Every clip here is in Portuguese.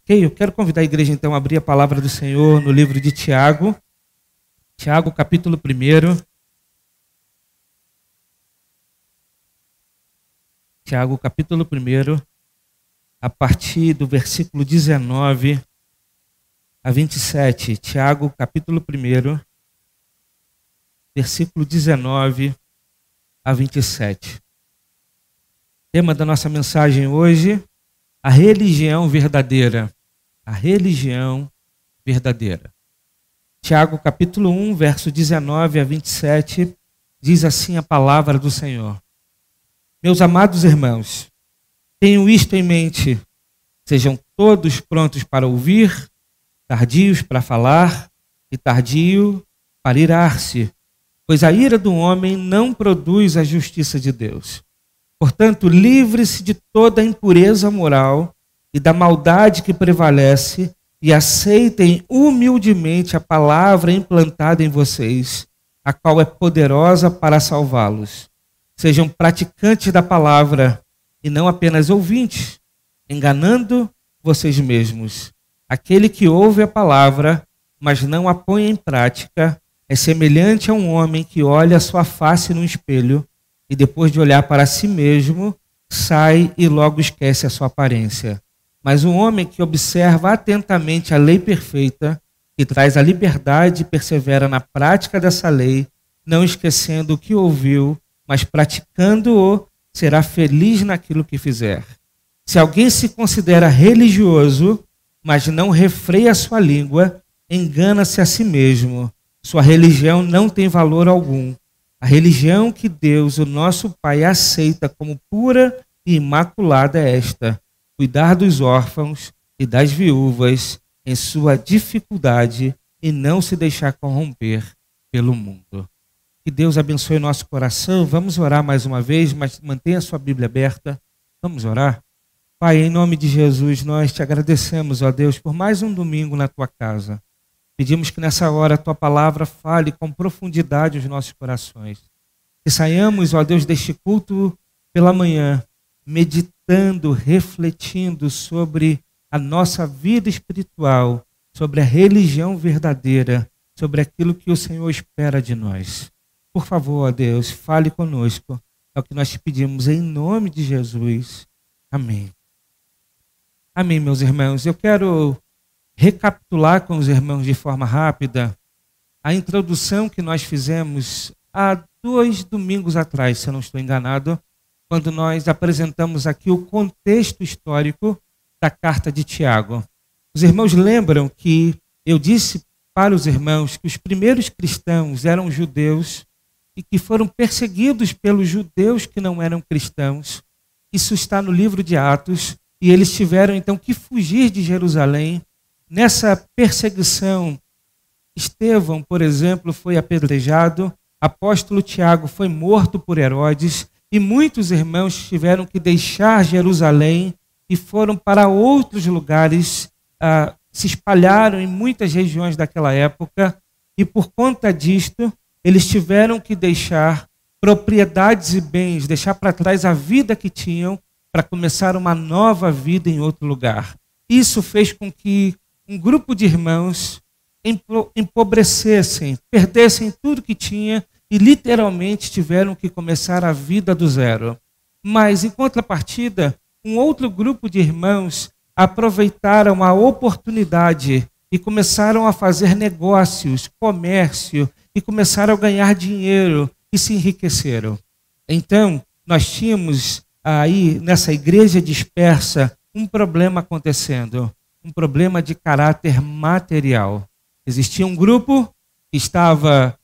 Ok? Eu quero convidar a igreja então a abrir a palavra do Senhor no livro de Tiago. Tiago, capítulo 1. Tiago, capítulo 1, a partir do versículo 19 a 27. Tiago, capítulo 1, versículo 19 a 27. Tema da nossa mensagem hoje: a religião verdadeira. A religião verdadeira. Tiago, capítulo 1, verso 19 a 27, diz assim a palavra do Senhor. Meus amados irmãos, tenham isto em mente. Sejam todos prontos para ouvir, tardios para falar e tardio para irar-se, pois a ira do homem não produz a justiça de Deus. Portanto, livre-se de toda a impureza moral e da maldade que prevalece e aceitem humildemente a palavra implantada em vocês, a qual é poderosa para salvá-los. Sejam praticantes da palavra e não apenas ouvintes, enganando vocês mesmos. Aquele que ouve a palavra, mas não a põe em prática, é semelhante a um homem que olha a sua face no espelho e depois de olhar para si mesmo, sai e logo esquece a sua aparência. Mas um homem que observa atentamente a lei perfeita, que traz a liberdade e persevera na prática dessa lei, não esquecendo o que ouviu, mas praticando-o, será feliz naquilo que fizer. Se alguém se considera religioso, mas não refreia sua língua, engana-se a si mesmo. Sua religião não tem valor algum. A religião que Deus, o nosso Pai, aceita como pura e imaculada é esta: cuidar dos órfãos e das viúvas em sua dificuldade e não se deixar corromper pelo mundo. Que Deus abençoe nosso coração. Vamos orar mais uma vez, mas mantenha a sua Bíblia aberta. Vamos orar? Pai, em nome de Jesus, nós te agradecemos, ó Deus, por mais um domingo na tua casa. Pedimos que nessa hora a tua palavra fale com profundidade os nossos corações. Que saiamos, ó Deus, deste culto pela manhã, meditando, refletindo sobre a nossa vida espiritual, sobre a religião verdadeira, sobre aquilo que o Senhor espera de nós. Por favor, ó Deus, fale conosco. É o que nós te pedimos em nome de Jesus. Amém. Amém, meus irmãos. Eu quero recapitular com os irmãos de forma rápida a introdução que nós fizemos há 2 domingos atrás, se eu não estou enganado, quando nós apresentamos aqui o contexto histórico da carta de Tiago. Os irmãos lembram que eu disse para os irmãos que os primeiros cristãos eram judeus e que foram perseguidos pelos judeus que não eram cristãos. Isso está no livro de Atos, e eles tiveram então que fugir de Jerusalém. Nessa perseguição, Estevão, por exemplo, foi apedrejado, apóstolo Tiago foi morto por Herodes, e muitos irmãos tiveram que deixar Jerusalém e foram para outros lugares, se espalharam em muitas regiões daquela época, e por conta disto, eles tiveram que deixar propriedades e bens, deixar para trás a vida que tinham para começar uma nova vida em outro lugar. Isso fez com que um grupo de irmãos empobrecessem, perdessem tudo que tinha e literalmente tiveram que começar a vida do zero. Mas, em contrapartida, um outro grupo de irmãos aproveitaram a oportunidade e começaram a fazer negócios, comércio, e começaram a ganhar dinheiro e se enriqueceram. Então, nós tínhamos aí, nessa igreja dispersa, um problema acontecendo, um problema de caráter material. Existia um grupo que estava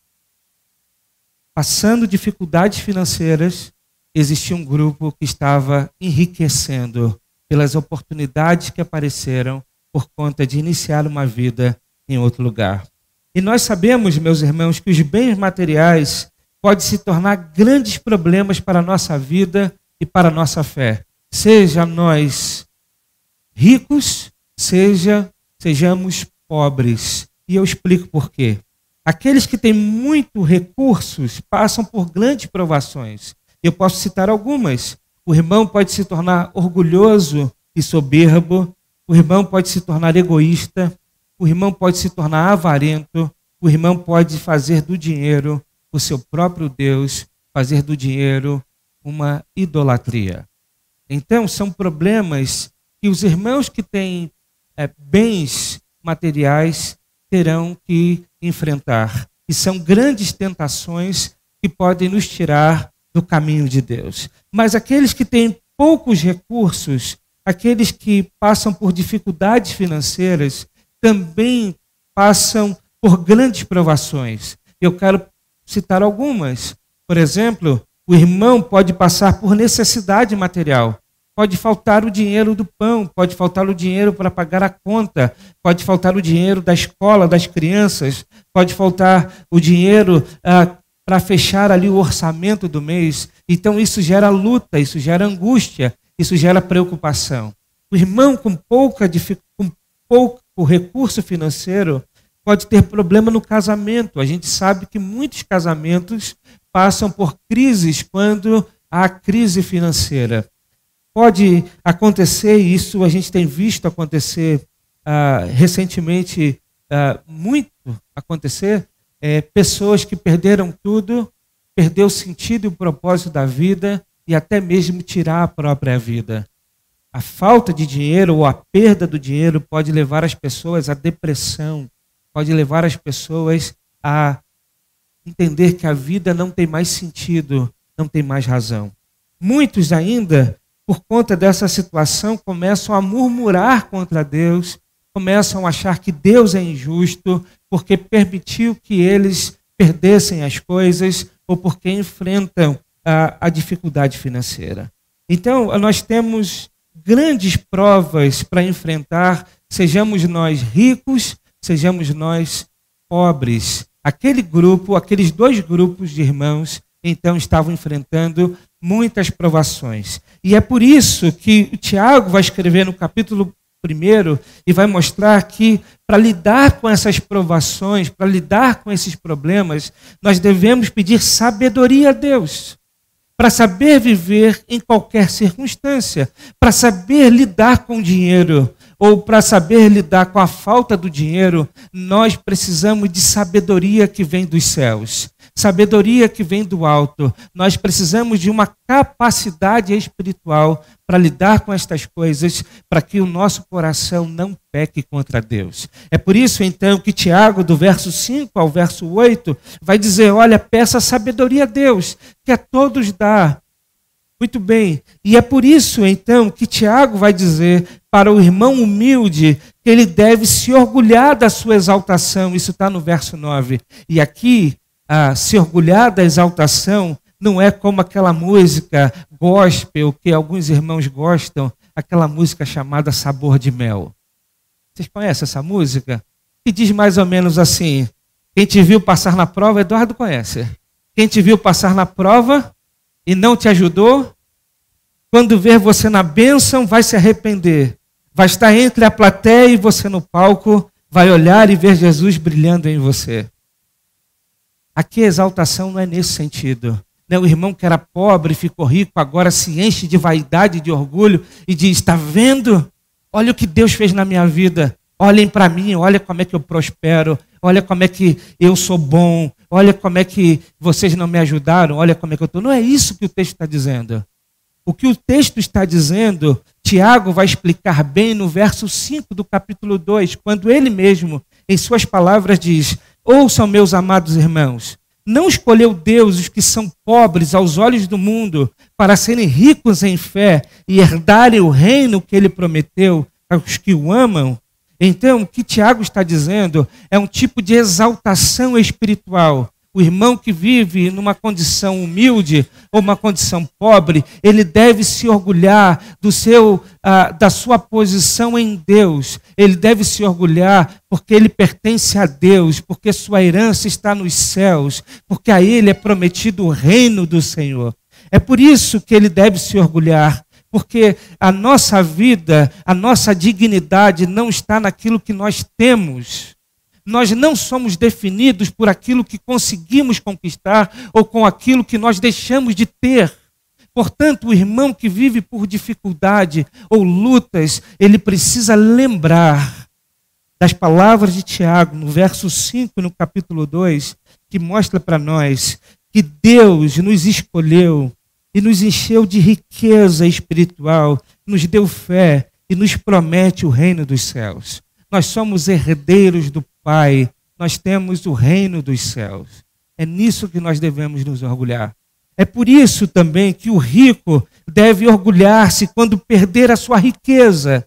passando dificuldades financeiras, existia um grupo que estava enriquecendo pelas oportunidades que apareceram por conta de iniciar uma vida em outro lugar. E nós sabemos, meus irmãos, que os bens materiais podem se tornar grandes problemas para a nossa vida e para a nossa fé. Seja nós ricos, sejamos pobres. E eu explico por quê. Aqueles que têm muitos recursos passam por grandes provações. Eu posso citar algumas. O irmão pode se tornar orgulhoso e soberbo. o irmão pode se tornar egoísta, o irmão pode se tornar avarento, o irmão pode fazer do dinheiro o seu próprio Deus, fazer do dinheiro uma idolatria. Então, são problemas que os irmãos que têm bens materiais terão que enfrentar. E são grandes tentações que podem nos tirar do caminho de Deus. Mas aqueles que têm poucos recursos, aqueles que passam por dificuldades financeiras, também passam por grandes provações. Eu quero citar algumas. Por exemplo, o irmão pode passar por necessidade material. Pode faltar o dinheiro do pão, pode faltar o dinheiro para pagar a conta, pode faltar o dinheiro da escola, das crianças, pode faltar o dinheiro para fechar ali o orçamento do mês. Então isso gera luta, isso gera angústia, isso gera preocupação. O irmão com pouco recurso financeiro pode ter problema no casamento. A gente sabe que muitos casamentos passam por crises quando há crise financeira. Pode acontecer, e isso a gente tem visto acontecer recentemente, muito acontecer, pessoas que perderam tudo, perdeu o sentido e o propósito da vida e até mesmo tirar a própria vida. A falta de dinheiro ou a perda do dinheiro pode levar as pessoas à depressão, pode levar as pessoas a entender que a vida não tem mais sentido, não tem mais razão. Muitos ainda, por conta dessa situação, começam a murmurar contra Deus, começam a achar que Deus é injusto porque permitiu que eles perdessem as coisas ou porque enfrentam a dificuldade financeira. Então, nós temos grandes provas para enfrentar, sejamos nós ricos, sejamos nós pobres. Aqueles dois grupos de irmãos, então, estavam enfrentando muitas provações. E é por isso que o Tiago vai escrever no capítulo 1 e vai mostrar que para lidar com essas provações, para lidar com esses problemas, nós devemos pedir sabedoria a Deus, para saber viver em qualquer circunstância, para saber lidar com o dinheiro, ou para saber lidar com a falta do dinheiro, nós precisamos de sabedoria que vem dos céus. Sabedoria que vem do alto. Nós precisamos de uma capacidade espiritual para lidar com estas coisas, para que o nosso coração não peque contra Deus. É por isso, então, que Tiago, do verso 5 ao verso 8, vai dizer, olha, peça sabedoria a Deus, que a todos dá. Muito bem. E é por isso, então, que Tiago vai dizer para o irmão humilde que ele deve se orgulhar da sua exaltação. Isso está no verso 9. E aqui, se orgulhar da exaltação não é como aquela música gospel que alguns irmãos gostam, aquela música chamada Sabor de Mel. Vocês conhecem essa música? Que diz mais ou menos assim, quem te viu passar na prova, Eduardo conhece. Quem te viu passar na prova e não te ajudou, quando ver você na bênção, vai se arrepender. Vai estar entre a plateia e você no palco, vai olhar e ver Jesus brilhando em você. Aqui a exaltação não é nesse sentido. O irmão que era pobre, ficou rico, agora se enche de vaidade e de orgulho e diz, está vendo? Olha o que Deus fez na minha vida. Olhem para mim, olha como é que eu prospero, olha como é que eu sou bom, olha como é que vocês não me ajudaram, olha como é que eu estou. Não é isso que o texto está dizendo. O que o texto está dizendo, Tiago vai explicar bem no verso 5 do capítulo 2, quando ele mesmo, em suas palavras, diz, ouçam, meus amados irmãos, não escolheu Deus os que são pobres aos olhos do mundo para serem ricos em fé e herdarem o reino que ele prometeu aos que o amam? Então, o que Tiago está dizendo é um tipo de exaltação espiritual. O irmão que vive numa condição humilde ou uma condição pobre, ele deve se orgulhar da sua posição em Deus. Ele deve se orgulhar porque ele pertence a Deus, porque sua herança está nos céus, porque a ele é prometido o reino do Senhor. É por isso que ele deve se orgulhar, porque a nossa vida, a nossa dignidade não está naquilo que nós temos. Nós não somos definidos por aquilo que conseguimos conquistar ou com aquilo que nós deixamos de ter. Portanto, o irmão que vive por dificuldade ou lutas, ele precisa lembrar das palavras de Tiago, no verso 5, no capítulo 2, que mostra para nós que Deus nos escolheu e nos encheu de riqueza espiritual, nos deu fé e nos promete o reino dos céus. Nós somos herdeiros do Pai, nós temos o reino dos céus. É nisso que nós devemos nos orgulhar. É por isso também que o rico deve orgulhar-se quando perder a sua riqueza,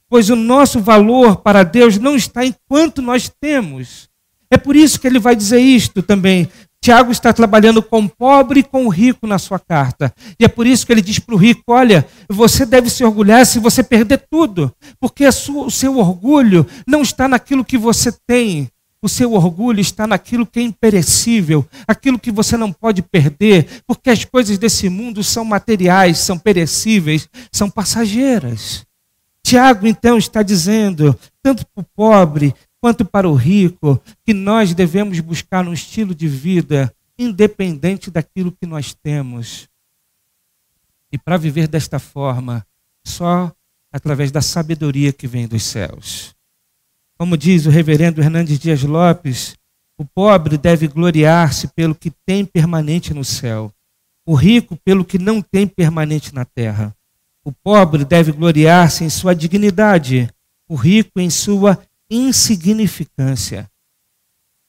pois o nosso valor para Deus não está em quanto nós temos. É por isso que ele vai dizer isto também. Tiago está trabalhando com o pobre e com o rico na sua carta. E é por isso que ele diz para o rico, olha, você deve se orgulhar se você perder tudo, porque o seu orgulho não está naquilo que você tem. O seu orgulho está naquilo que é imperecível, aquilo que você não pode perder, porque as coisas desse mundo são materiais, são perecíveis, são passageiras. Tiago, então, está dizendo, tanto para o pobre quanto para o rico, que nós devemos buscar um estilo de vida independente daquilo que nós temos. E para viver desta forma, só através da sabedoria que vem dos céus. Como diz o reverendo Hernandes Dias Lopes, o pobre deve gloriar-se pelo que tem permanente no céu, o rico pelo que não tem permanente na terra. O pobre deve gloriar-se em sua dignidade, o rico em sua insignificância.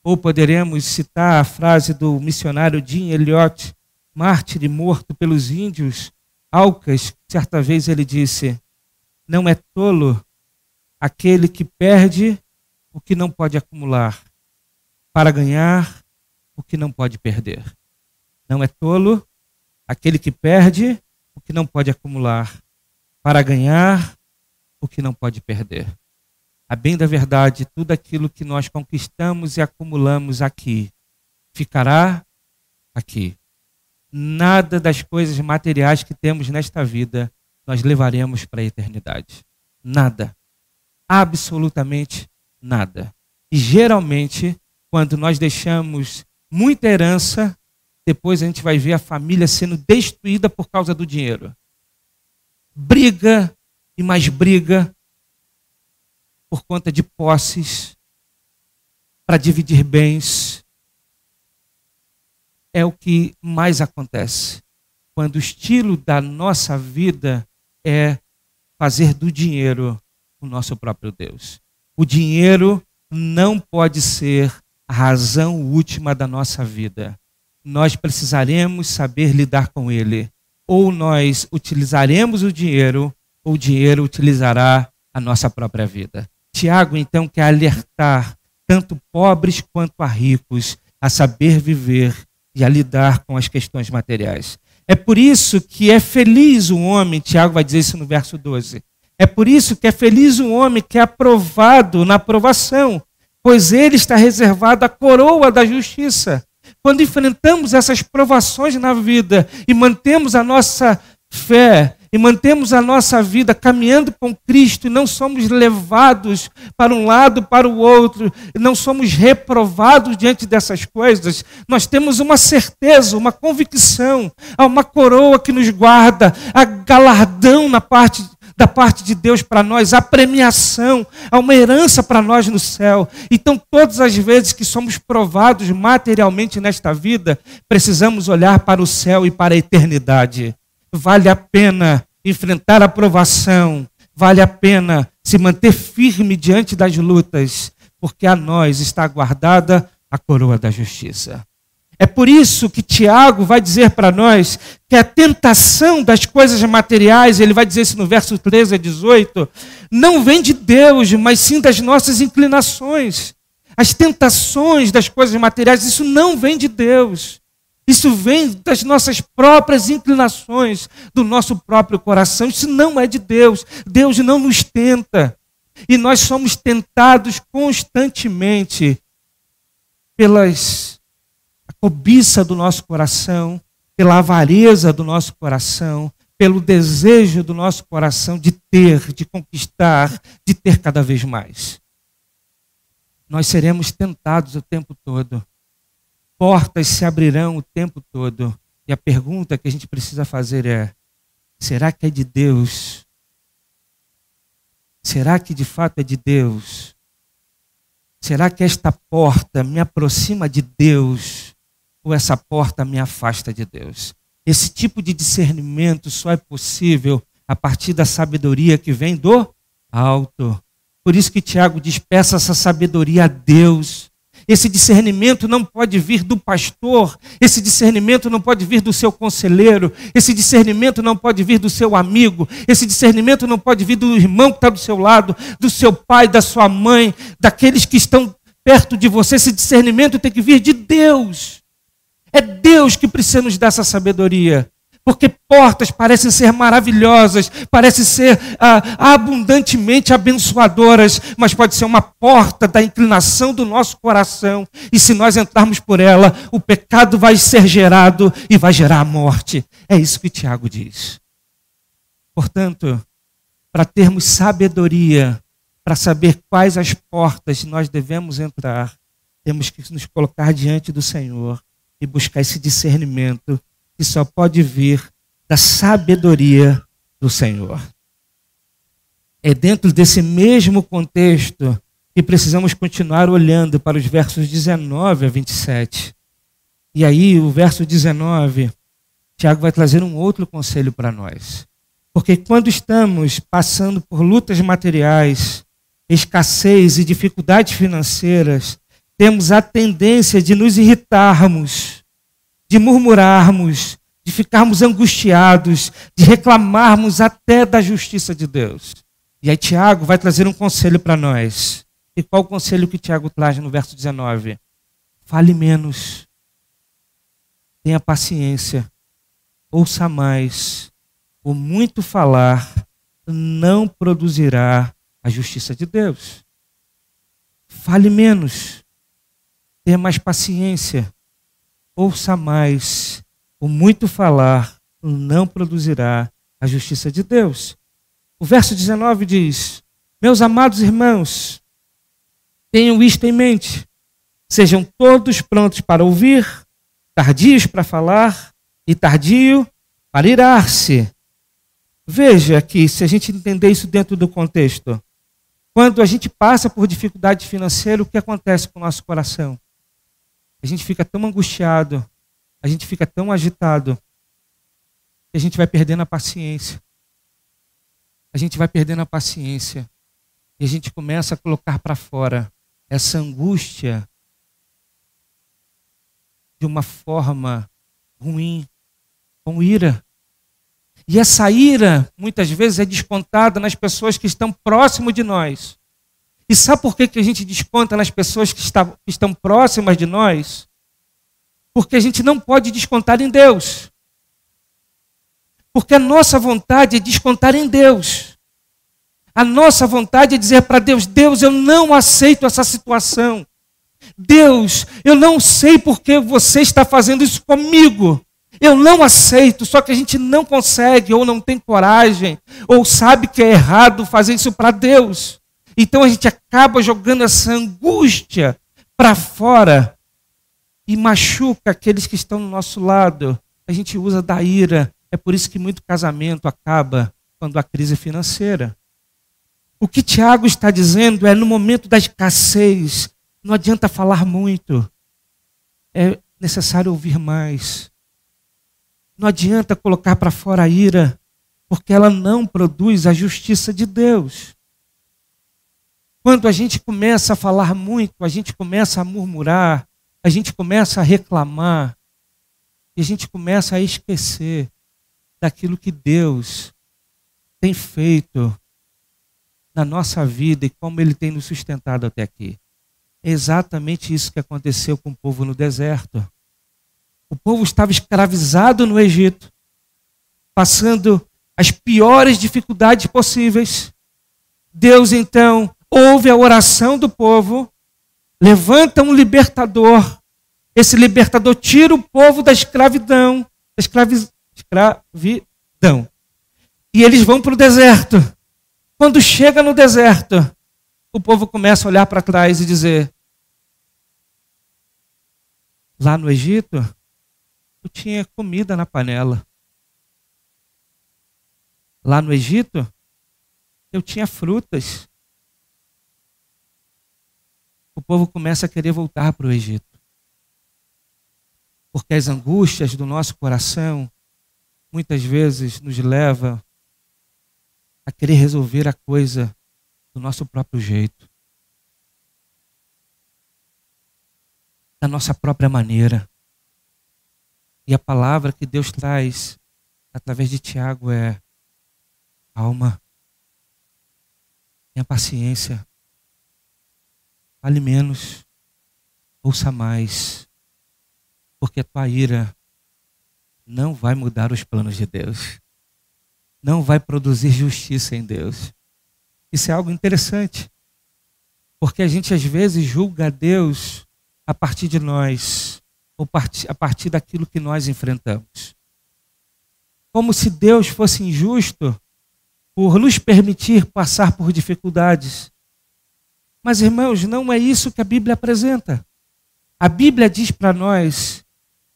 Ou poderemos citar a frase do missionário Jim Elliot, mártir e morto pelos índios Aucas. Certa vez ele disse, não é tolo aquele que perde o que não pode acumular, para ganhar o que não pode perder. Não é tolo aquele que perde o que não pode acumular, para ganhar o que não pode perder. A bem da verdade, tudo aquilo que nós conquistamos e acumulamos aqui, ficará aqui. Nada das coisas materiais que temos nesta vida, nós levaremos para a eternidade. Nada. Absolutamente nada. E geralmente, quando nós deixamos muita herança, depois a gente vai ver a família sendo destruída por causa do dinheiro. Briga e mais briga por conta de posses, para dividir bens. É o que mais acontece quando o estilo da nossa vida é fazer do dinheiro o nosso próprio Deus. O dinheiro não pode ser a razão última da nossa vida. Nós precisaremos saber lidar com ele. Ou nós utilizaremos o dinheiro, ou o dinheiro utilizará a nossa própria vida. Tiago, então, quer alertar tanto pobres quanto a ricos a saber viver e a lidar com as questões materiais. É por isso que é feliz o homem, Tiago vai dizer isso no verso 12, é por isso que é feliz o homem que é aprovado na aprovação, pois ele está reservado à coroa da justiça. Quando enfrentamos essas provações na vida e mantemos a nossa fé, e mantemos a nossa vida caminhando com Cristo e não somos levados para um lado, para o outro, não somos reprovados diante dessas coisas, nós temos uma certeza, uma convicção, há uma coroa que nos guarda, há galardão da parte de Deus para nós, há premiação, há uma herança para nós no céu. Então, todas as vezes que somos provados materialmente nesta vida, precisamos olhar para o céu e para a eternidade. Vale a pena enfrentar a provação, vale a pena se manter firme diante das lutas, porque a nós está guardada a coroa da justiça. É por isso que Tiago vai dizer para nós que a tentação das coisas materiais, ele vai dizer isso no verso 13 a 18, não vem de Deus, mas sim das nossas inclinações. As tentações das coisas materiais, isso não vem de Deus. Isso vem das nossas próprias inclinações, do nosso próprio coração. Isso não é de Deus. Deus não nos tenta. E nós somos tentados constantemente pela cobiça do nosso coração, pela avareza do nosso coração, pelo desejo do nosso coração de ter, de conquistar, de ter cada vez mais. Nós seremos tentados o tempo todo. Portas se abrirão o tempo todo. E a pergunta que a gente precisa fazer é: será que é de Deus? Será que de fato é de Deus? Será que esta porta me aproxima de Deus? Ou essa porta me afasta de Deus? Esse tipo de discernimento só é possível a partir da sabedoria que vem do alto. Por isso que Tiago diz: peça essa sabedoria a Deus. Esse discernimento não pode vir do pastor, esse discernimento não pode vir do seu conselheiro, esse discernimento não pode vir do seu amigo, esse discernimento não pode vir do irmão que está do seu lado, do seu pai, da sua mãe, daqueles que estão perto de você. Esse discernimento tem que vir de Deus. É Deus que precisa nos dar essa sabedoria. Porque portas parecem ser maravilhosas, parecem ser abundantemente abençoadoras, mas pode ser uma porta da inclinação do nosso coração. E se nós entrarmos por ela, o pecado vai ser gerado e vai gerar a morte. É isso que Tiago diz. Portanto, para termos sabedoria, para saber quais as portas nós devemos entrar, temos que nos colocar diante do Senhor e buscar esse discernimento que só pode vir da sabedoria do Senhor. É dentro desse mesmo contexto que precisamos continuar olhando para os versos 19 a 27. E aí, o verso 19, Tiago vai trazer um outro conselho para nós. Porque quando estamos passando por lutas materiais, escassez e dificuldades financeiras, temos a tendência de nos irritarmos, de murmurarmos, de ficarmos angustiados, de reclamarmos até da justiça de Deus. E aí Tiago vai trazer um conselho para nós. E qual o conselho que Tiago traz no verso 19? Fale menos, tenha paciência, ouça mais. O muito falar não produzirá a justiça de Deus. Fale menos, tenha mais paciência, ouça mais. O muito falar não produzirá a justiça de Deus. O verso 19 diz: meus amados irmãos, tenham isto em mente. Sejam todos prontos para ouvir, tardios para falar e tardio para irar-se. Veja que, se a gente entender isso dentro do contexto, quando a gente passa por dificuldade financeira, o que acontece com o nosso coração? A gente fica tão angustiado, a gente fica tão agitado, que a gente vai perdendo a paciência. A gente vai perdendo a paciência. E a gente começa a colocar para fora essa angústia de uma forma ruim, com ira. E essa ira, muitas vezes, é descontada nas pessoas que estão próximo de nós. E sabe por que a gente desconta nas pessoas que estão próximas de nós? Porque a gente não pode descontar em Deus. Porque a nossa vontade é descontar em Deus. A nossa vontade é dizer para Deus: Deus, eu não aceito essa situação. Deus, eu não sei por que você está fazendo isso comigo. Eu não aceito, só que a gente não consegue, ou não tem coragem, ou sabe que é errado fazer isso para Deus. Então a gente acaba jogando essa angústia para fora e machuca aqueles que estão do nosso lado. A gente usa da ira. É por isso que muito casamento acaba quando há crise financeira. O que Tiago está dizendo é: no momento da escassez, não adianta falar muito. É necessário ouvir mais. Não adianta colocar para fora a ira, porque ela não produz a justiça de Deus. Quando a gente começa a falar muito, a gente começa a murmurar, a gente começa a reclamar, e a gente começa a esquecer daquilo que Deus tem feito na nossa vida e como Ele tem nos sustentado até aqui. É exatamente isso que aconteceu com o povo no deserto. O povo estava escravizado no Egito, passando as piores dificuldades possíveis. Deus, então, ouve a oração do povo, levanta um libertador. Esse libertador tira o povo da escravidão, E eles vão para o deserto. Quando chega no deserto, o povo começa a olhar para trás e dizer: lá no Egito, eu tinha comida na panela. Lá no Egito, eu tinha frutas. O povo começa a querer voltar para o Egito. Porque as angústias do nosso coração, muitas vezes nos leva a querer resolver a coisa do nosso próprio jeito. Da nossa própria maneira. E a palavra que Deus traz através de Tiago é: calma, tenha paciência, fale menos, ouça mais, porque a tua ira não vai mudar os planos de Deus, não vai produzir justiça em Deus. Isso é algo interessante, porque a gente às vezes julga a Deus a partir de nós, ou a partir daquilo que nós enfrentamos. Como se Deus fosse injusto por nos permitir passar por dificuldades. Mas, irmãos, não é isso que a Bíblia apresenta. A Bíblia diz para nós,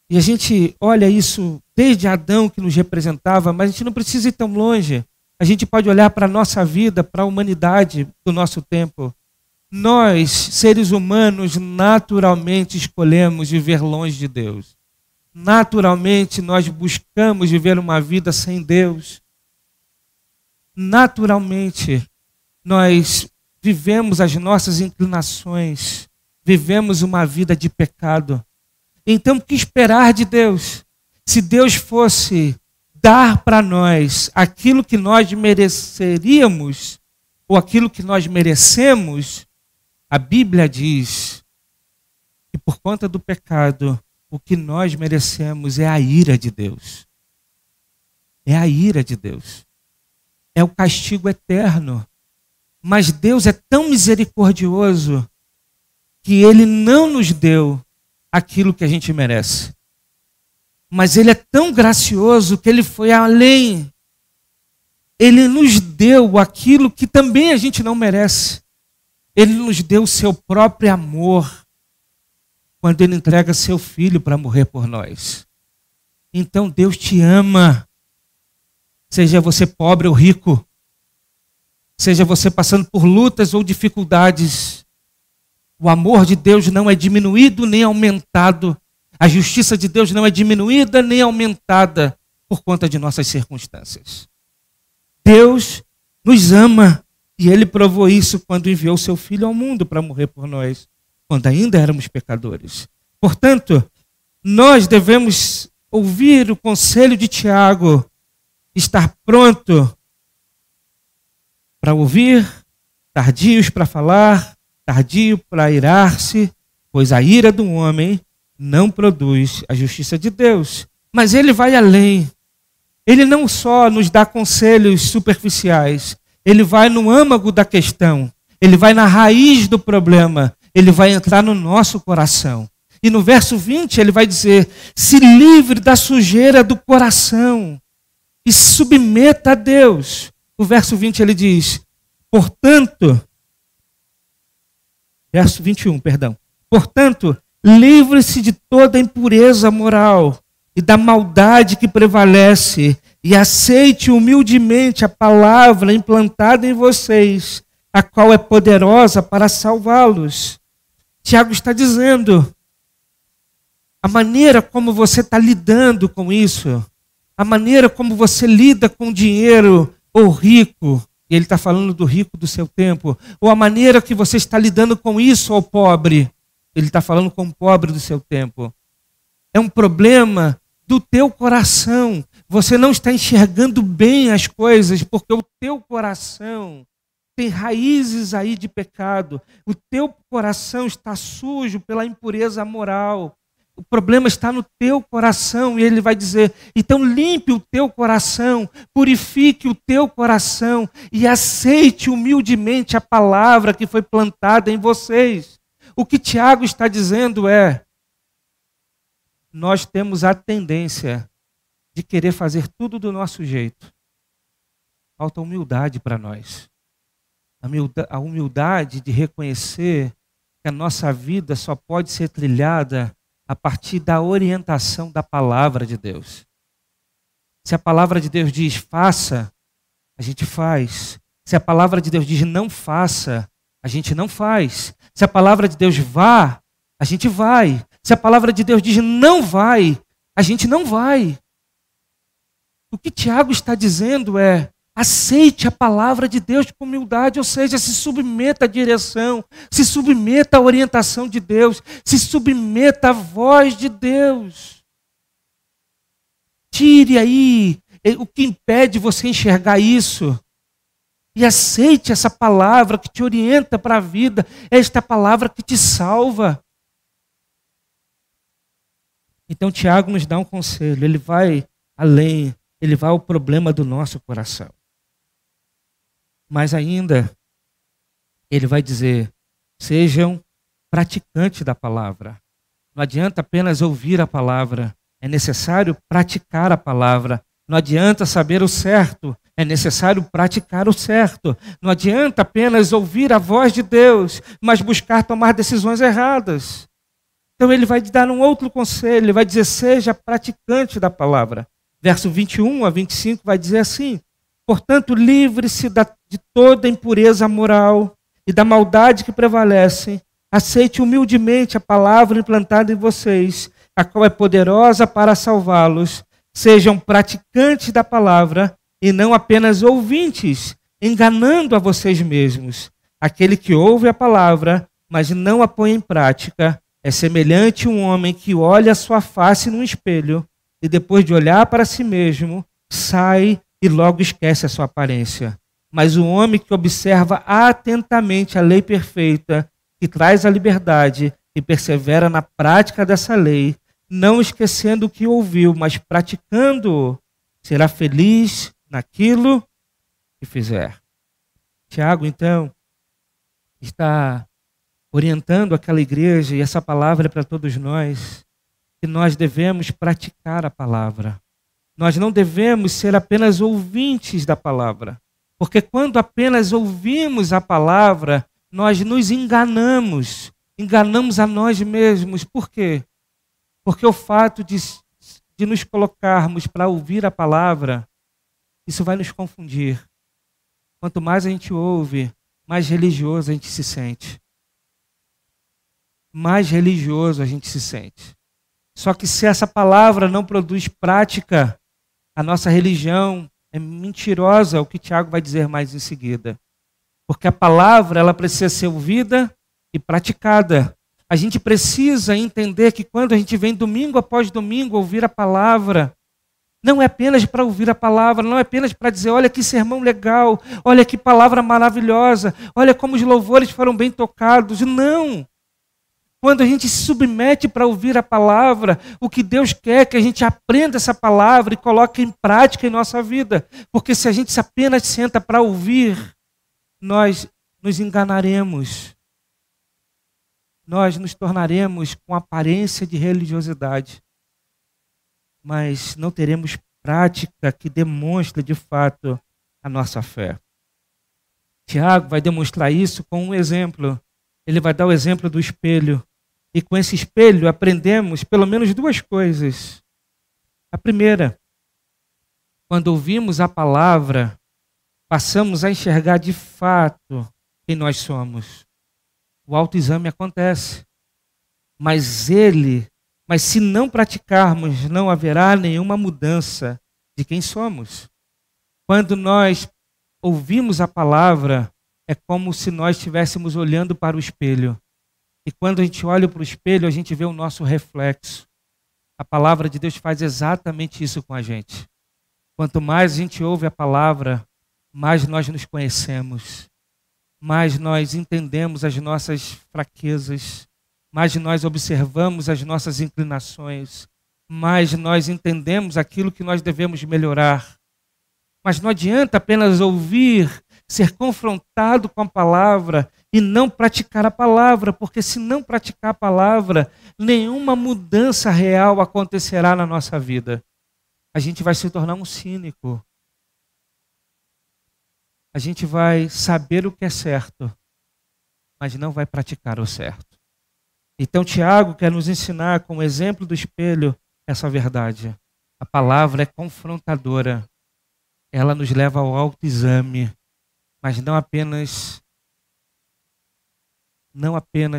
e a gente olha isso desde Adão que nos representava, mas a gente não precisa ir tão longe. A gente pode olhar para a nossa vida, para a humanidade do nosso tempo. Nós, seres humanos, naturalmente escolhemos viver longe de Deus. Naturalmente nós buscamos viver uma vida sem Deus. Naturalmente nós vivemos as nossas inclinações, vivemos uma vida de pecado. Então, o que esperar de Deus? Se Deus fosse dar para nós aquilo que nós mereceríamos, ou aquilo que nós merecemos, a Bíblia diz que por conta do pecado, o que nós merecemos é a ira de Deus. É a ira de Deus. É o castigo eterno. Mas Deus é tão misericordioso que Ele não nos deu aquilo que a gente merece. Mas Ele é tão gracioso que Ele foi além. Ele nos deu aquilo que também a gente não merece. Ele nos deu o seu próprio amor quando Ele entrega seu Filho para morrer por nós. Então Deus te ama. Seja você pobre ou rico. Seja você passando por lutas ou dificuldades. O amor de Deus não é diminuído nem aumentado. A justiça de Deus não é diminuída nem aumentada por conta de nossas circunstâncias. Deus nos ama. E Ele provou isso quando enviou seu Filho ao mundo para morrer por nós, quando ainda éramos pecadores. Portanto, nós devemos ouvir o conselho de Tiago, estar pronto para ouvir, tardios para falar, tardio para irar-se, pois a ira do homem não produz a justiça de Deus. Mas Ele vai além. Ele não só nos dá conselhos superficiais, Ele vai no âmago da questão. Ele vai na raiz do problema. Ele vai entrar no nosso coração. E no verso 20 ele vai dizer: se livre da sujeira do coração e se submeta a Deus. O verso 20 ele diz: portanto, verso 21, perdão. Portanto, livre-se de toda impureza moral e da maldade que prevalece, e aceite humildemente a palavra implantada em vocês, a qual é poderosa para salvá-los. Tiago está dizendo, a maneira como você está lidando com isso, a maneira como você lida com dinheiro ou rico, e ele está falando do rico do seu tempo, ou a maneira que você está lidando com isso ou pobre, ele está falando com o pobre do seu tempo, é um problema do teu coração. Você não está enxergando bem as coisas, porque o teu coração tem raízes aí de pecado. O teu coração está sujo pela impureza moral. O problema está no teu coração. E ele vai dizer, então limpe o teu coração, purifique o teu coração e aceite humildemente a palavra que foi plantada em vocês. O que Tiago está dizendo é, nós temos a tendência de querer fazer tudo do nosso jeito. Falta humildade para nós. A humildade de reconhecer que a nossa vida só pode ser trilhada a partir da orientação da palavra de Deus. Se a palavra de Deus diz faça, a gente faz. Se a palavra de Deus diz não faça, a gente não faz. Se a palavra de Deus vá, a gente vai. Se a palavra de Deus diz não vai, a gente não vai. O que Tiago está dizendo é: aceite a palavra de Deus com humildade, ou seja, se submeta à direção, se submeta à orientação de Deus, se submeta à voz de Deus. Tire aí o que impede você enxergar isso e aceite essa palavra que te orienta para a vida, esta palavra que te salva. Então Tiago nos dá um conselho, ele vai além, ele vai ao problema do nosso coração. Mas ainda, ele vai dizer, sejam praticantes da palavra. Não adianta apenas ouvir a palavra, é necessário praticar a palavra. Não adianta saber o certo, é necessário praticar o certo. Não adianta apenas ouvir a voz de Deus, mas buscar tomar decisões erradas. Então ele vai te dar um outro conselho, ele vai dizer, seja praticante da palavra. Verso 21 a 25 vai dizer assim, portanto, livre-se de toda impureza moral e da maldade que prevalece. Aceite humildemente a palavra implantada em vocês, a qual é poderosa para salvá-los. Sejam praticantes da palavra e não apenas ouvintes, enganando a vocês mesmos. Aquele que ouve a palavra, mas não a põe em prática, é semelhante a um homem que olha a sua face num espelho e depois de olhar para si mesmo, sai e logo esquece a sua aparência. Mas o homem que observa atentamente a lei perfeita, que traz a liberdade e persevera na prática dessa lei, não esquecendo o que ouviu, mas praticando, será feliz naquilo que fizer. Tiago, então, está orientando aquela igreja, e essa palavra é para todos nós, que nós devemos praticar a palavra. Nós não devemos ser apenas ouvintes da palavra, porque quando apenas ouvimos a palavra, nós nos enganamos a nós mesmos. Por quê? Porque o fato de nos colocarmos para ouvir a palavra, isso vai nos confundir. Quanto mais a gente ouve, mais religioso a gente se sente. Mais religioso a gente se sente. Só que se essa palavra não produz prática, a nossa religião é mentirosa, é o que Tiago vai dizer mais em seguida. Porque a palavra, ela precisa ser ouvida e praticada. A gente precisa entender que quando a gente vem domingo após domingo ouvir a palavra, não é apenas para ouvir a palavra, não é apenas para dizer, olha que sermão legal, olha que palavra maravilhosa, olha como os louvores foram bem tocados. Não! Quando a gente se submete para ouvir a palavra, o que Deus quer é que a gente aprenda essa palavra e coloque em prática em nossa vida. Porque se a gente apenas senta para ouvir, nós nos enganaremos. Nós nos tornaremos com aparência de religiosidade, mas não teremos prática que demonstre de fato a nossa fé. Tiago vai demonstrar isso com um exemplo. Ele vai dar o exemplo do espelho. E com esse espelho aprendemos pelo menos duas coisas. A primeira, quando ouvimos a palavra, passamos a enxergar de fato quem nós somos. O autoexame acontece, mas se não praticarmos, não haverá nenhuma mudança de quem somos. Quando nós ouvimos a palavra, é como se nós estivéssemos olhando para o espelho. E quando a gente olha para o espelho, a gente vê o nosso reflexo. A palavra de Deus faz exatamente isso com a gente. Quanto mais a gente ouve a palavra, mais nós nos conhecemos. Mais nós entendemos as nossas fraquezas, mais nós observamos as nossas inclinações, mais nós entendemos aquilo que nós devemos melhorar. Mas não adianta apenas ouvir, ser confrontado com a palavra e não praticar a palavra, porque se não praticar a palavra, nenhuma mudança real acontecerá na nossa vida. A gente vai se tornar um cínico. A gente vai saber o que é certo, mas não vai praticar o certo. Então, Tiago quer nos ensinar, com o exemplo do espelho, essa verdade. A palavra é confrontadora. Ela nos leva ao autoexame, mas não apenas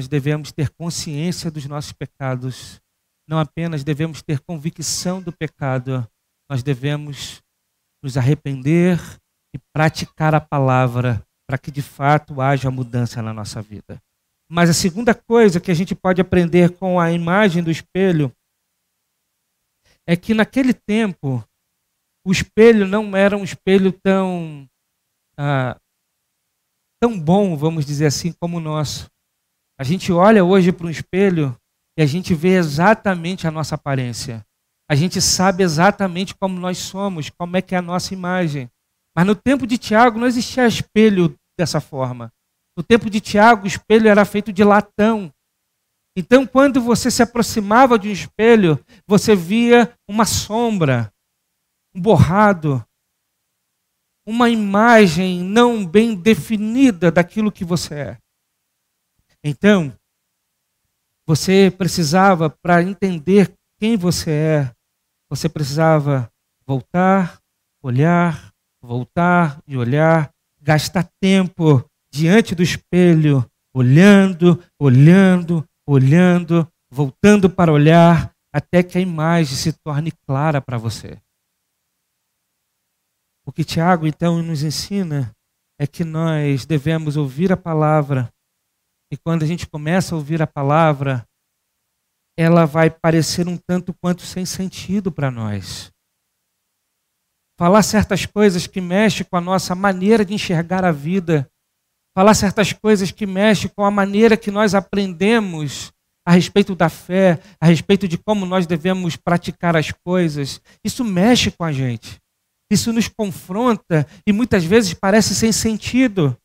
devemos ter consciência dos nossos pecados, não apenas devemos ter convicção do pecado, nós devemos nos arrepender e praticar a palavra para que de fato haja mudança na nossa vida. Mas a segunda coisa que a gente pode aprender com a imagem do espelho é que naquele tempo o espelho não era um espelho tão bom, vamos dizer assim, como o nosso. A gente olha hoje para um espelho e a gente vê exatamente a nossa aparência. A gente sabe exatamente como nós somos, como é que é a nossa imagem. Mas no tempo de Tiago não existia espelho dessa forma. No tempo de Tiago o espelho era feito de latão. Então quando você se aproximava de um espelho, você via uma sombra, um borrado, uma imagem não bem definida daquilo que você é. Então, você precisava, para entender quem você precisava voltar e olhar, gastar tempo diante do espelho, olhando, voltando para olhar, até que a imagem se torne clara para você. O que Tiago, então, nos ensina é que nós devemos ouvir a palavra, e quando a gente começa a ouvir a palavra, ela vai parecer um tanto quanto sem sentido para nós. Falar certas coisas que mexem com a nossa maneira de enxergar a vida, falar certas coisas que mexem com a maneira que nós aprendemos a respeito da fé, a respeito de como nós devemos praticar as coisas, isso mexe com a gente. Isso nos confronta e muitas vezes parece sem sentido.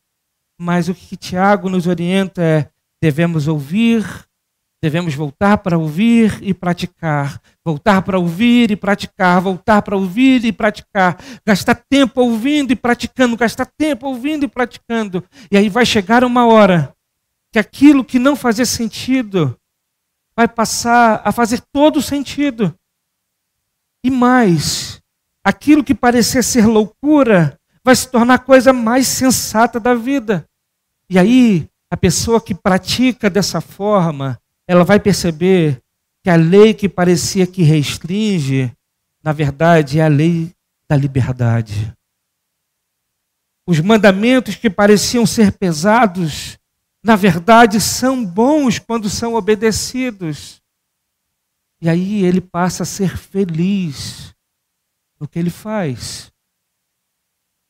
Mas o que Tiago nos orienta é: devemos ouvir, devemos voltar para ouvir e praticar. Voltar para ouvir e praticar, voltar para ouvir e praticar. Gastar tempo ouvindo e praticando, gastar tempo ouvindo e praticando. E aí vai chegar uma hora que aquilo que não fazia sentido vai passar a fazer todo sentido. E mais, aquilo que parecia ser loucura vai se tornar a coisa mais sensata da vida. E aí, a pessoa que pratica dessa forma, ela vai perceber que a lei que parecia que restringe, na verdade, é a lei da liberdade. Os mandamentos que pareciam ser pesados, na verdade, são bons quando são obedecidos. E aí ele passa a ser feliz no que ele faz.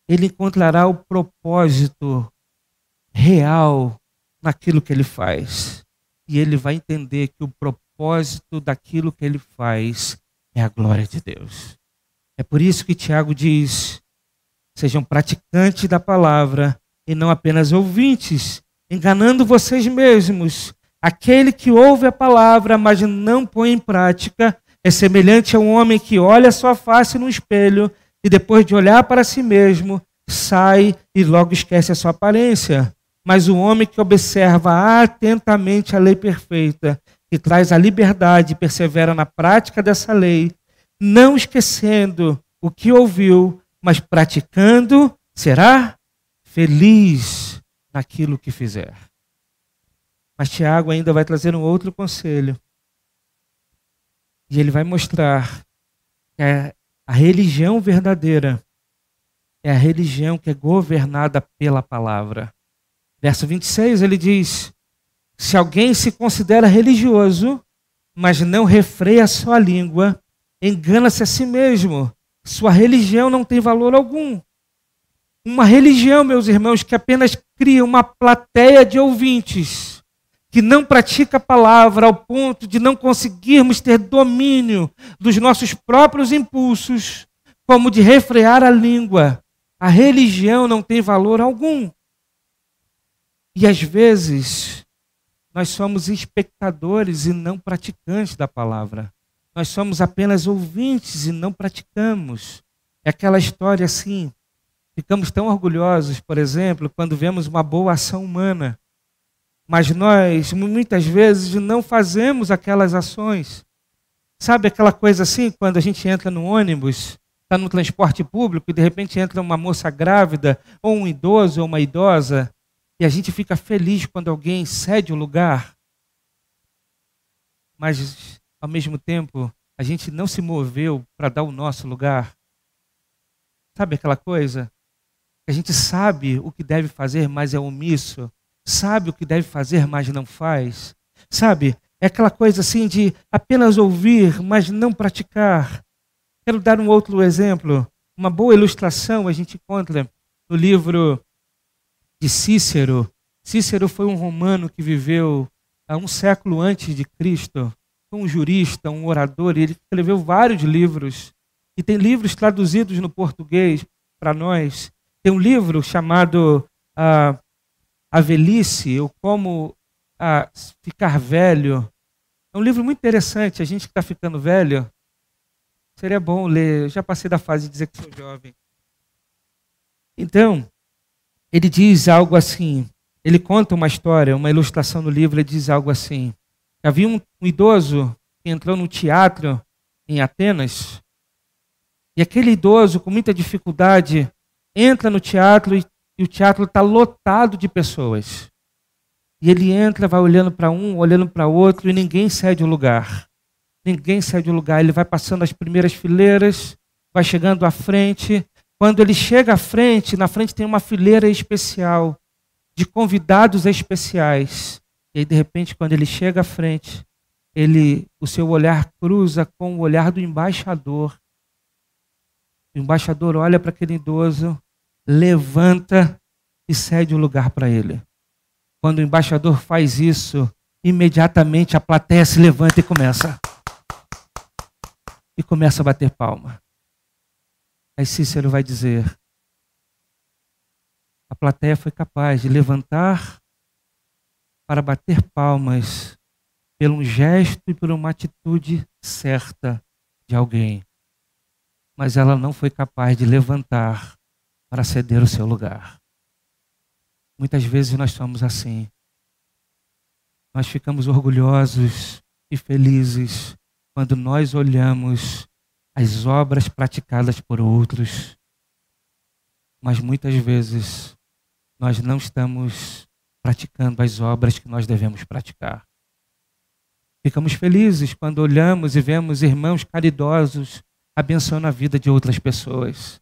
Ele encontrará o propósito real naquilo que ele faz. E ele vai entender que o propósito daquilo que ele faz é a glória de Deus. É por isso que Tiago diz: sejam praticantes da palavra e não apenas ouvintes, enganando vocês mesmos. Aquele que ouve a palavra, mas não põe em prática, é semelhante a um homem que olha a sua face no espelho e depois de olhar para si mesmo, sai e logo esquece a sua aparência. Mas o homem que observa atentamente a lei perfeita, que traz a liberdade e persevera na prática dessa lei, não esquecendo o que ouviu, mas praticando, será feliz naquilo que fizer. Mas Tiago ainda vai trazer um outro conselho. E ele vai mostrar que a religião verdadeira é a religião que é governada pela palavra. Verso 26, ele diz: se alguém se considera religioso, mas não refreia a sua língua, engana-se a si mesmo. Sua religião não tem valor algum. Uma religião, meus irmãos, que apenas cria uma plateia de ouvintes, que não pratica a palavra ao ponto de não conseguirmos ter domínio dos nossos próprios impulsos, como de refrear a língua. A religião não tem valor algum. E às vezes, nós somos espectadores e não praticantes da palavra. Nós somos apenas ouvintes e não praticamos. É aquela história assim, ficamos tão orgulhosos, por exemplo, quando vemos uma boa ação humana. mas nós, muitas vezes, não fazemos aquelas ações. Sabe aquela coisa assim, quando a gente entra no ônibus, está no transporte público e de repente entra uma moça grávida, ou um idoso ou uma idosa, e a gente fica feliz quando alguém cede o lugar, mas ao mesmo tempo a gente não se moveu para dar o nosso lugar. Sabe aquela coisa? A gente sabe o que deve fazer, mas é omisso. Sabe o que deve fazer, mas não faz. Sabe? É aquela coisa assim de apenas ouvir, mas não praticar. Quero dar um outro exemplo. Uma boa ilustração a gente encontra no livro de Cícero. Cícero foi um romano que viveu há um século antes de Cristo. Foi um jurista, um orador, e ele escreveu vários livros. E tem livros traduzidos no português para nós. Tem um livro chamado A Velhice, ou Como Ficar Velho. É um livro muito interessante. A gente que está ficando velho, seria bom ler. Eu já passei da fase de dizer que sou jovem. Então, ele diz algo assim. Ele conta uma história, uma ilustração no livro. Ele diz algo assim. Havia um idoso que entrou no teatro em Atenas. E aquele idoso, com muita dificuldade, entra no teatro e o teatro está lotado de pessoas. E ele entra, vai olhando para um, olhando para outro, e ninguém cede o lugar. Ninguém cede o lugar. Ele vai passando as primeiras fileiras, vai chegando à frente. Quando ele chega à frente, na frente tem uma fileira especial, de convidados especiais. E aí, de repente, quando ele chega à frente, o seu olhar cruza com o olhar do embaixador. O embaixador olha para aquele idoso, levanta e cede o lugar para ele. Quando o embaixador faz isso, imediatamente a plateia se levanta e começa a bater palma. Aí Cícero vai dizer: a plateia foi capaz de levantar para bater palmas por um gesto e por uma atitude certa de alguém. Mas ela não foi capaz de levantar para ceder o seu lugar. Muitas vezes nós somos assim. Nós ficamos orgulhosos e felizes quando nós olhamos as obras praticadas por outros. Mas muitas vezes nós não estamos praticando as obras que nós devemos praticar. Ficamos felizes quando olhamos e vemos irmãos caridosos abençoando a vida de outras pessoas.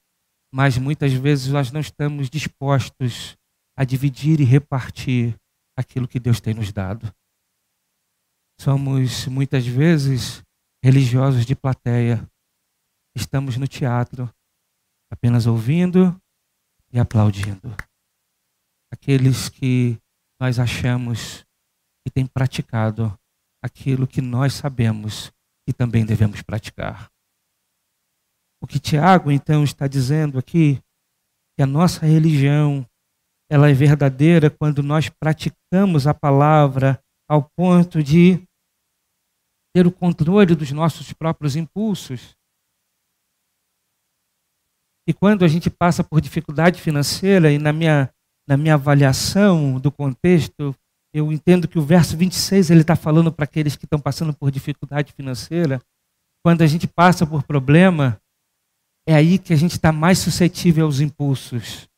Mas muitas vezes nós não estamos dispostos a dividir e repartir aquilo que Deus tem nos dado. Somos muitas vezes religiosos de plateia. Estamos no teatro, apenas ouvindo e aplaudindo. Aqueles que nós achamos que têm praticado aquilo que nós sabemos que também devemos praticar. O que Tiago, então, está dizendo aqui, que a nossa religião, ela é verdadeira quando nós praticamos a palavra ao ponto de ter o controle dos nossos próprios impulsos. E quando a gente passa por dificuldade financeira, e na minha avaliação do contexto, eu entendo que o verso 26 ele está falando para aqueles que estão passando por dificuldade financeira. Quando a gente passa por problema, é aí que a gente está mais suscetível aos impulsos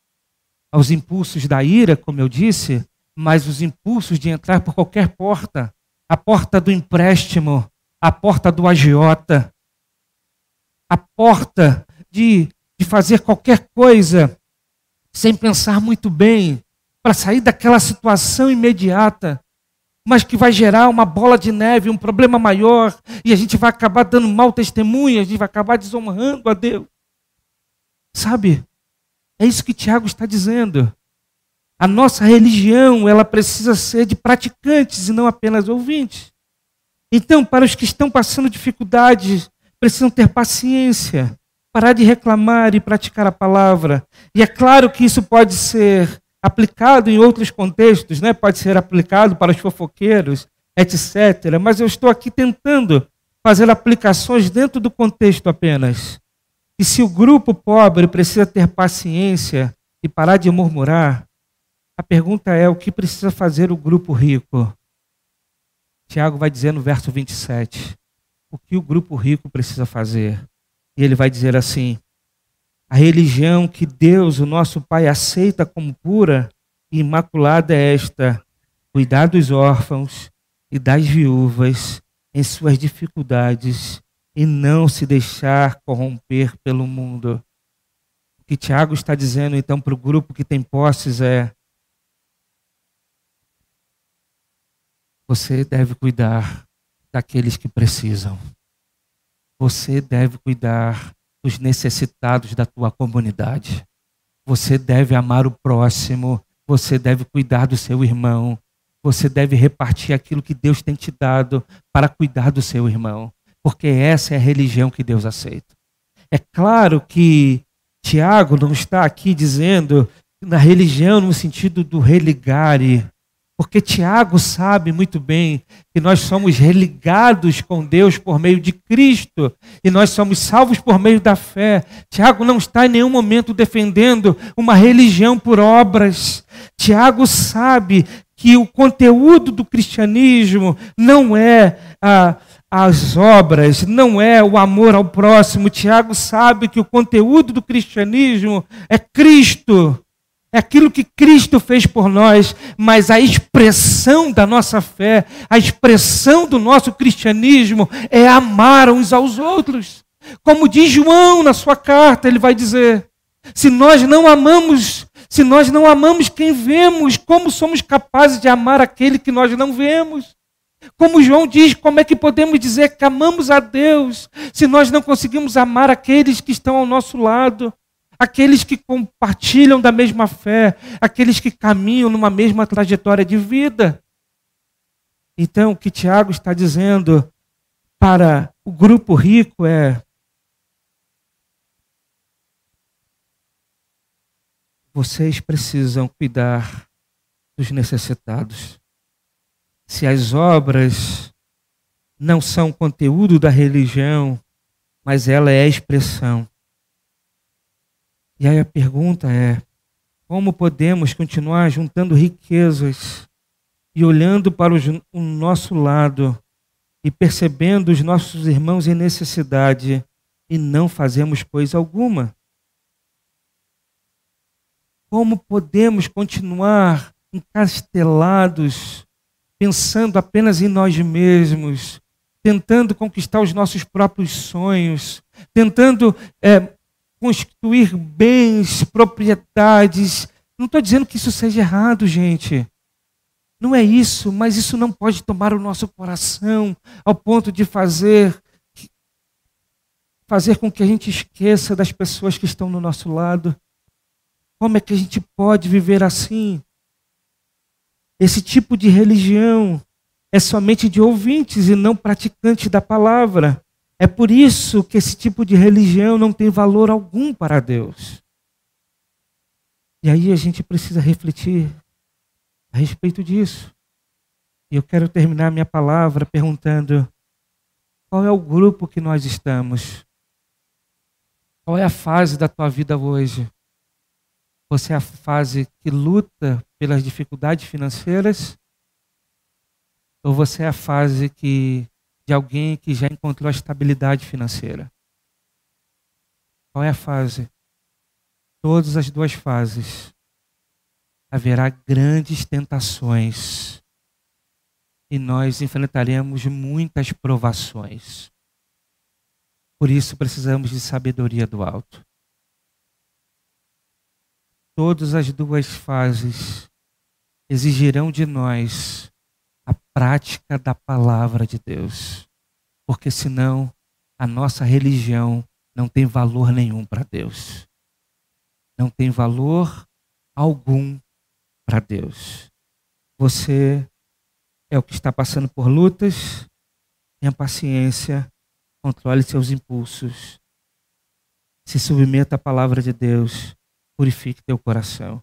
da ira, como eu disse, mas os impulsos de entrar por qualquer porta, a porta do empréstimo, a porta do agiota, a porta de fazer qualquer coisa sem pensar muito bem, para sair daquela situação imediata, mas que vai gerar uma bola de neve, um problema maior, e a gente vai acabar dando mau testemunho, a gente vai acabar desonrando a Deus. Sabe? É isso que Tiago está dizendo. A nossa religião, ela precisa ser de praticantes e não apenas ouvintes. Então, para os que estão passando dificuldades, precisam ter paciência, parar de reclamar e praticar a palavra. E é claro que isso pode ser aplicado em outros contextos, né? Pode ser aplicado para os fofoqueiros, etc. Mas eu estou aqui tentando fazer aplicações dentro do contexto apenas. E se o grupo pobre precisa ter paciência e parar de murmurar, A pergunta é: o que precisa fazer o grupo rico? Tiago vai dizer no verso 27, o que o grupo rico precisa fazer. E ele vai dizer assim: a religião que Deus, o nosso Pai, aceita como pura e imaculada é esta: cuidar dos órfãos e das viúvas em suas dificuldades e não se deixar corromper pelo mundo. O que Tiago está dizendo então para o grupo que tem posses é: você deve cuidar daqueles que precisam. Você deve cuidar dos necessitados da tua comunidade. Você deve amar o próximo. Você deve cuidar do seu irmão. Você deve repartir aquilo que Deus tem te dado para cuidar do seu irmão. Porque essa é a religião que Deus aceita. É claro que Tiago não está aqui dizendo na religião no sentido do religare. Porque Tiago sabe muito bem que nós somos religados com Deus por meio de Cristo e nós somos salvos por meio da fé. Tiago não está em nenhum momento defendendo uma religião por obras. Tiago sabe que o conteúdo do cristianismo não é as obras, não é o amor ao próximo. Tiago sabe que o conteúdo do cristianismo é Cristo. É aquilo que Cristo fez por nós, mas a expressão da nossa fé, a expressão do nosso cristianismo é amar uns aos outros. Como diz João na sua carta, ele vai dizer: se nós não amamos quem vemos, como somos capazes de amar aquele que nós não vemos? Como João diz, como é que podemos dizer que amamos a Deus se nós não conseguimos amar aqueles que estão ao nosso lado? Aqueles que compartilham da mesma fé, aqueles que caminham numa mesma trajetória de vida. Então, o que Tiago está dizendo para o grupo rico é: vocês precisam cuidar dos necessitados. Se as obras não são conteúdo da religião, mas ela é a expressão. E aí a pergunta é: como podemos continuar juntando riquezas e olhando para o nosso lado e percebendo os nossos irmãos em necessidade e não fazemos coisa alguma? Como podemos continuar encastelados, pensando apenas em nós mesmos, tentando conquistar os nossos próprios sonhos, tentando constituir bens, propriedades? Não estou dizendo que isso seja errado, gente. Não é isso, mas isso não pode tomar o nosso coração ao ponto de fazer com que a gente esqueça das pessoas que estão no nosso lado. Como é que a gente pode viver assim? Esse tipo de religião é somente de ouvintes e não praticantes da palavra. É por isso que esse tipo de religião não tem valor algum para Deus. E aí a gente precisa refletir a respeito disso. E eu quero terminar minha palavra perguntando: qual é o grupo que nós estamos? Qual é a fase da tua vida hoje? Você é a fase que luta pelas dificuldades financeiras? Ou você é a fase de alguém que já encontrou a estabilidade financeira? Qual é a fase? Todas as duas fases. Haverá grandes tentações e nós enfrentaremos muitas provações. Por isso precisamos de sabedoria do alto. Todas as duas fases exigirão de nós a prática da palavra de Deus. Porque senão a nossa religião não tem valor nenhum para Deus. Não tem valor algum para Deus. Você é o que está passando por lutas, tenha paciência, controle seus impulsos, se submeta à palavra de Deus, purifique teu coração.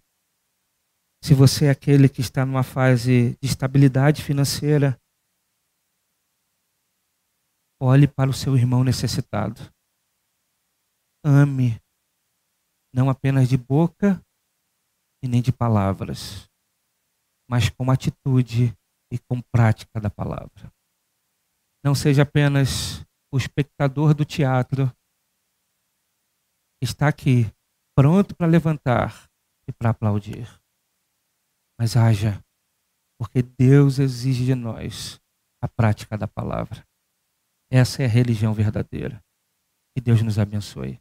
Se você é aquele que está numa fase de estabilidade financeira, olhe para o seu irmão necessitado. Ame, não apenas de boca e nem de palavras, mas com atitude e com prática da palavra. Não seja apenas o espectador do teatro que está aqui, pronto para levantar e para aplaudir. Mas haja, porque Deus exige de nós a prática da palavra. Essa é a religião verdadeira. Que Deus nos abençoe.